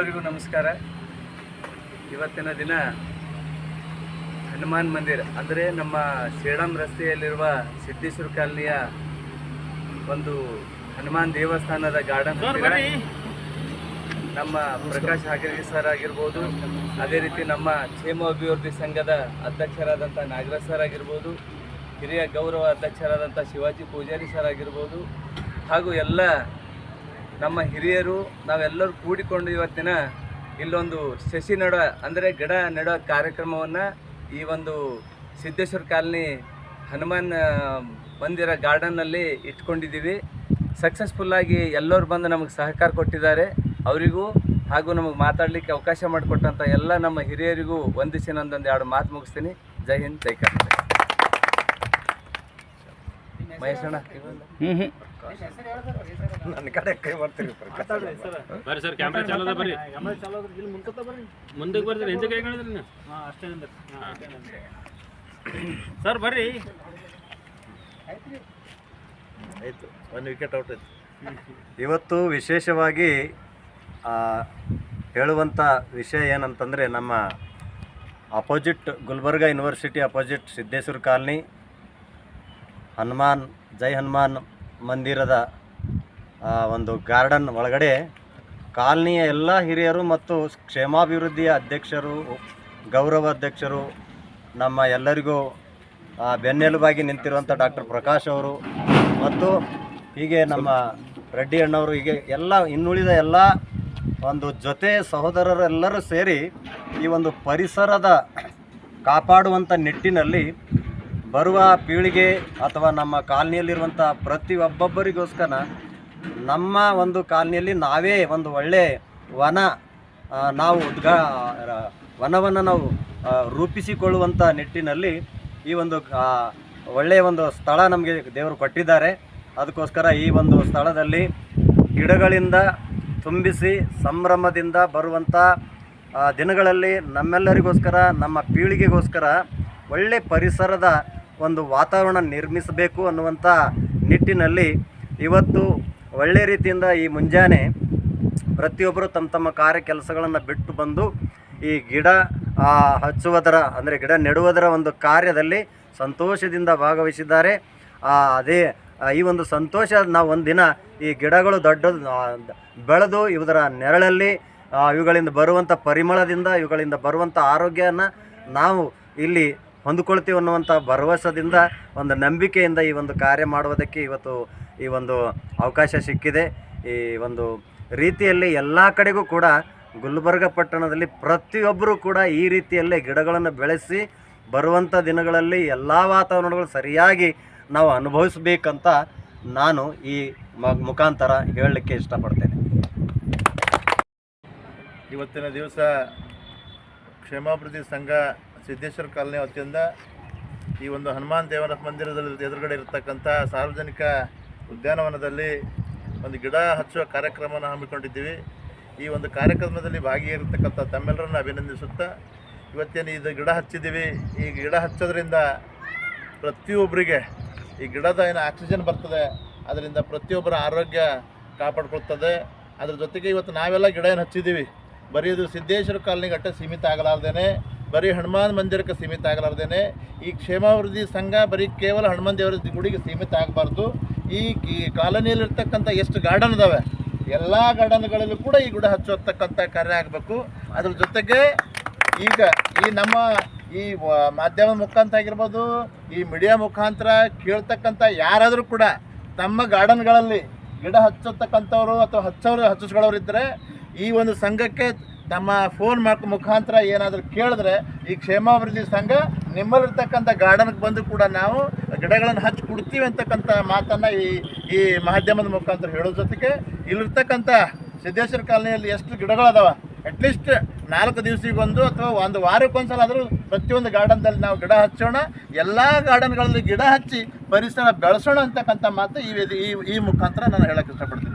ಎಲ್ಲರಿಗೂ ನಮಸ್ಕಾರ. ಇವತ್ತಿನ ದಿನ ಹನುಮಾನ್ ಮಂದಿರ ಅಂದರೆ ನಮ್ಮ ಸೇಡಂ ರಸ್ತೆಯಲ್ಲಿರುವ ಸಿದ್ದೇಶ್ವರ ಕಾಲನಿಯ ಒಂದು ಹನುಮಾನ್ ದೇವಸ್ಥಾನದ ಗಾರ್ಡನ್ ಹತ್ತಿರ ನಮ್ಮ ಪ್ರಕಾಶ್ ಹಾಗರ್ಗಿ ಸರ್ ಆಗಿರ್ಬೋದು, ಅದೇ ರೀತಿ ನಮ್ಮ ಕ್ಷೇಮ ಅಭಿವೃದ್ಧಿ ಸಂಘದ ಅಧ್ಯಕ್ಷರಾದಂಥ ನಾಗರಾಜ್ ಸರ್ ಆಗಿರ್ಬೋದು, ಹಿರಿಯ ಗೌರವ ಅಧ್ಯಕ್ಷರಾದಂಥ ಶಿವಾಜಿ ಪೂಜಾರಿ ಸರ್ ಆಗಿರ್ಬೋದು, ಹಾಗೂ ಎಲ್ಲ ನಮ್ಮ ಹಿರಿಯರು ನಾವೆಲ್ಲರೂ ಕೂಡಿಕೊಂಡು ಇವತ್ತಿನ ಇಲ್ಲೊಂದು ಸಸಿ ನೆಡುವ ಅಂದರೆ ಗಿಡ ನೆಡುವ ಕಾರ್ಯಕ್ರಮವನ್ನು ಈ ಒಂದು ಸಿದ್ದೇಶ್ವರ ಕಾಲನಿ ಹನುಮಾನ್ ಮಂದಿರ ಗಾರ್ಡನ್ನಲ್ಲಿ ಇಟ್ಕೊಂಡಿದ್ದೀವಿ. ಸಕ್ಸಸ್ಫುಲ್ಲಾಗಿ ಎಲ್ಲರೂ ಬಂದು ನಮಗೆ ಸಹಕಾರ ಕೊಟ್ಟಿದ್ದಾರೆ. ಅವರಿಗೂ ಹಾಗೂ ನಮಗೆ ಮಾತಾಡಲಿಕ್ಕೆ ಅವಕಾಶ ಮಾಡಿಕೊಟ್ಟಂಥ ಎಲ್ಲ ನಮ್ಮ ಹಿರಿಯರಿಗೂ ವಂದಿಸಿ ನಂದೊಂದು ಎರಡು ಮಾತು ಮುಗಿಸ್ತೀನಿ. ಜೈ ಹಿಂದ್, ಜೈ ಕರ್ನಾಟಕ. ಮಹೇಶಣ್ಣ ನನ್ನ ಕಡೆ ಕೈ ಬರ್ತೀರಿ ಬರ್ರಿ ಸರ್, ಕ್ಯಾಮ್ರಾ ಚಾಲೋದ ಬರ್ರಿ, ಮುಂದಕ್ಕೆ ಬರ್ತೀರಿ, ಹಿಂದೆ ಕೈ ಕಾಣಿದ್ರಿ ಅಷ್ಟೇ ಸರ್ ಬರ್ರಿ. ಆಯಿತು, ಒಂದು ವಿಕೆಟ್ ಔಟ್ ಆಯ್ತು. ಇವತ್ತು ವಿಶೇಷವಾಗಿ ಹೇಳುವಂಥ ವಿಷಯ ಏನಂತಂದರೆ, ನಮ್ಮ opposite Gulbarga university opposite Siddeshwara colony Hanuman Jai Hanuman ಮಂದಿರದ ಒಂದು ಗಾರ್ಡನ್ ಒಳಗಡೆ ಕಾಲನಿಯ ಎಲ್ಲ ಹಿರಿಯರು ಮತ್ತು ಕ್ಷೇಮಾಭಿವೃದ್ಧಿಯ ಅಧ್ಯಕ್ಷರು, ಗೌರವ ಅಧ್ಯಕ್ಷರು, ನಮ್ಮ ಎಲ್ಲರಿಗೂ ಬೆನ್ನೆಲುಬಾಗಿ ನಿಂತಿರುವಂಥ ಡಾಕ್ಟರ್ ಪ್ರಕಾಶ್ ಅವರು ಮತ್ತು ಹೀಗೆ ನಮ್ಮ ರೆಡ್ಡಿ ಅಣ್ಣವರು, ಹೀಗೆ ಎಲ್ಲ ಇನ್ನುಳಿದ ಎಲ್ಲ ಒಂದು ಜೊತೆ ಸಹೋದರರೆಲ್ಲರೂ ಸೇರಿ ಈ ಒಂದು ಪರಿಸರದ ಕಾಪಾಡುವಂಥ ನಿಟ್ಟಿನಲ್ಲಿ ಬರುವ ಪೀಳಿಗೆ ಅಥವಾ ನಮ್ಮ ಕಾಲನಿಯಲ್ಲಿರುವಂಥ ಪ್ರತಿಯೊಬ್ಬೊಬ್ಬರಿಗೋಸ್ಕರ ನಮ್ಮ ಒಂದು ಕಾಲನಿಯಲ್ಲಿ ನಾವೇ ಒಂದು ಒಳ್ಳೆಯ ವನವನ್ನು ನಾವು ರೂಪಿಸಿಕೊಳ್ಳುವಂಥ ನಿಟ್ಟಿನಲ್ಲಿ ಈ ಒಂದು ಒಳ್ಳೆಯ ಒಂದು ಸ್ಥಳ ನಮಗೆ ದೇವರು ಕೊಟ್ಟಿದ್ದಾರೆ. ಅದಕ್ಕೋಸ್ಕರ ಈ ಒಂದು ಸ್ಥಳದಲ್ಲಿ ಗಿಡಗಳಿಂದ ತುಂಬಿಸಿ ಸಂಭ್ರಮದಿಂದ ಬರುವಂಥ ದಿನಗಳಲ್ಲಿ ನಮ್ಮೆಲ್ಲರಿಗೋಸ್ಕರ, ನಮ್ಮ ಪೀಳಿಗೆಗೋಸ್ಕರ ಒಳ್ಳೆಯ ಪರಿಸರದ ಒಂದು ವಾತಾವರಣ ನಿರ್ಮಿಸಬೇಕು ಅನ್ನುವಂಥ ನಿಟ್ಟಿನಲ್ಲಿ ಇವತ್ತು ಒಳ್ಳೆಯ ರೀತಿಯಿಂದ ಈ ಮುಂಜಾನೆ ಪ್ರತಿಯೊಬ್ಬರು ತಮ್ಮ ತಮ್ಮ ಕಾರ್ಯ ಕೆಲಸಗಳನ್ನು ಬಿಟ್ಟು ಬಂದು ಈ ಗಿಡ ಹಚ್ಚುವುದರ ಅಂದರೆ ಗಿಡ ನೆಡುವುದರ ಒಂದು ಕಾರ್ಯದಲ್ಲಿ ಸಂತೋಷದಿಂದ ಭಾಗವಹಿಸಿದ್ದಾರೆ. ಅದೇ ಈ ಒಂದು ಸಂತೋಷ ನಾವು ಒಂದಿನ ಈ ಗಿಡಗಳು ದೊಡ್ಡ ಬೆಳೆದು ಇವುದರ ನೆರಳಲ್ಲಿ ಇವುಗಳಿಂದ ಬರುವಂಥ ಪರಿಮಳದಿಂದ, ಇವುಗಳಿಂದ ಬರುವಂಥ ಆರೋಗ್ಯನ ನಾವು ಇಲ್ಲಿ ಹೊಂದಿಕೊಳ್ತೀವಿ ಅನ್ನುವಂಥ ಭರವಸೆದಿಂದ, ಒಂದು ನಂಬಿಕೆಯಿಂದ ಈ ಒಂದು ಕಾರ್ಯ ಮಾಡುವುದಕ್ಕೆ ಇವತ್ತು ಈ ಒಂದು ಅವಕಾಶ ಸಿಕ್ಕಿದೆ. ಈ ಒಂದು ರೀತಿಯಲ್ಲಿ ಎಲ್ಲ ಕಡೆಗೂ ಕೂಡ ಗುಲ್ಬರ್ಗ ಪಟ್ಟಣದಲ್ಲಿ ಪ್ರತಿಯೊಬ್ಬರೂ ಕೂಡ ಈ ರೀತಿಯಲ್ಲೇ ಗಿಡಗಳನ್ನು ಬೆಳೆಸಿ ಬರುವಂಥ ದಿನಗಳಲ್ಲಿ ಎಲ್ಲ ವಾತಾವರಣಗಳು ಸರಿಯಾಗಿ ನಾವು ಅನುಭವಿಸಬೇಕಂತ ನಾನು ಈ ಮುಖಾಂತರ ಹೇಳಲಿಕ್ಕೆ ಇಷ್ಟಪಡ್ತೇನೆ. ಇವತ್ತಿನ ದಿವಸ ಕ್ಷೇಮಾಭಿವೃದ್ಧಿ ಸಂಘ ಸಿದ್ದೇಶ್ವರ ಕಾಲನಿ ವತಿಯಿಂದ ಈ ಒಂದು ಹನುಮಾನ್ ದೇವರ ಮಂದಿರದಲ್ಲಿ ಎದುರುಗಡೆ ಇರತಕ್ಕಂಥ ಸಾರ್ವಜನಿಕ ಉದ್ಯಾನವನದಲ್ಲಿ ಒಂದು ಗಿಡ ಹಚ್ಚುವ ಕಾರ್ಯಕ್ರಮವನ್ನು ಹಮ್ಮಿಕೊಂಡಿದ್ದೀವಿ. ಈ ಒಂದು ಕಾರ್ಯಕ್ರಮದಲ್ಲಿ ಭಾಗಿಯಾಗಿರ್ತಕ್ಕಂಥ ತಮ್ಮೆಲ್ಲರನ್ನು ಅಭಿನಂದಿಸುತ್ತಾ, ಇವತ್ತೇನು ಇದು ಗಿಡ ಹಚ್ಚಿದ್ದೀವಿ, ಈ ಗಿಡ ಹಚ್ಚೋದ್ರಿಂದ ಪ್ರತಿಯೊಬ್ಬರಿಗೆ ಈ ಗಿಡದ ಏನು ಆಕ್ಸಿಜನ್ ಬರ್ತದೆ, ಅದರಿಂದ ಪ್ರತಿಯೊಬ್ಬರ ಆರೋಗ್ಯ ಕಾಪಾಡ್ಕೊಳ್ತದೆ. ಅದ್ರ ಜೊತೆಗೆ ಇವತ್ತು ನಾವೆಲ್ಲ ಗಿಡ ಏನು ಹಚ್ಚಿದ್ದೀವಿ, ಬರೀ ಇದು ಸಿದ್ದೇಶ್ವರ ಕಾಲನಿಗೆ ಅಷ್ಟೇ ಸೀಮಿತ ಆಗಲಾರ್ದೇನೆ, ಬರೀ ಹನುಮಾನ್ ಮಂದಿರಕ್ಕೆ ಸೀಮಿತ ಆಗಲಾರ್ದೇನೆ, ಈ ಕ್ಷೇಮಾಭಿವೃದ್ಧಿ ಸಂಘ ಬರೀ ಕೇವಲ ಹನುಮಾನ್ ದೇವರ ಗುಡಿಗೆ ಸೀಮಿತ ಆಗಬಾರ್ದು. ಈ ಕಾಲೋನಿಯಲ್ಲಿರ್ತಕ್ಕಂಥ ಎಷ್ಟು ಗಾರ್ಡನ್ ಇದ್ದಾವೆ, ಎಲ್ಲ ಗಾರ್ಡನ್ಗಳಲ್ಲೂ ಕೂಡ ಈ ಗಿಡ ಹಚ್ಚತಕ್ಕಂಥ ಕಾರ್ಯ ಆಗಬೇಕು. ಅದ್ರ ಜೊತೆಗೆ ಈಗ ಈ ನಮ್ಮ ಈ ಮಾಧ್ಯಮದ ಮುಖಾಂತರ ಆಗಿರ್ಬೋದು, ಈ ಮೀಡಿಯಾ ಮುಖಾಂತರ ಕೇಳ್ತಕ್ಕಂಥ ಯಾರಾದರೂ ಕೂಡ ತಮ್ಮ ಗಾರ್ಡನ್ಗಳಲ್ಲಿ ಗಿಡ ಹಚ್ಚತಕ್ಕಂಥವ್ರು ಅಥವಾ ಹಚ್ಚಿಸ್ಕೊಳ್ಳೋರು ಇದ್ದರೆ ಈ ಒಂದು ಸಂಘಕ್ಕೆ ತಮ್ಮ ಫೋನ್ ಮುಖಾಂತರ ಏನಾದರೂ ಕೇಳಿದ್ರೆ ಈ ಕ್ಷೇಮಾಭಿವೃದ್ಧಿ ಸಂಘ ನಿಮ್ಮಲ್ಲಿರ್ತಕ್ಕಂಥ ಗಾರ್ಡನ್ಗೆ ಬಂದು ಕೂಡ ನಾವು ಗಿಡಗಳನ್ನು ಹಚ್ಚಿ ಕೊಡ್ತೀವಿ ಅಂತಕ್ಕಂಥ ಮಾತನ್ನು ಈ ಮಾಧ್ಯಮದ ಮುಖಾಂತರ ಹೇಳೋ ಜೊತೆಗೆ ಇಲ್ಲಿರ್ತಕ್ಕಂಥ ಸಿದ್ದೇಶ್ವರ ಕಾಲನಿಯಲ್ಲಿ ಎಷ್ಟು ಗಿಡಗಳದಾವ, ಅಟ್ಲೀಸ್ಟ್ 4 ದಿವಸಕ್ಕೊಂದು ಅಥವಾ ಒಂದು ವಾರಕ್ಕೊಂದ್ಸಲ ಆದರೂ ಪ್ರತಿಯೊಂದು ಗಾರ್ಡನ್ದಲ್ಲಿ ನಾವು ಗಿಡ ಹಚ್ಚೋಣ, ಎಲ್ಲ ಗಾರ್ಡನ್ಗಳಲ್ಲಿ ಗಿಡ ಹಚ್ಚಿ ಪರಿಸರ ಬೆಳೆಸೋಣ ಅಂತಕ್ಕಂಥ ಮಾತು ಈ ಮುಖಾಂತರ ನಾನು ಹೇಳೋಕ್ಕೆ ಇಷ್ಟಪಡ್ತೀನಿ.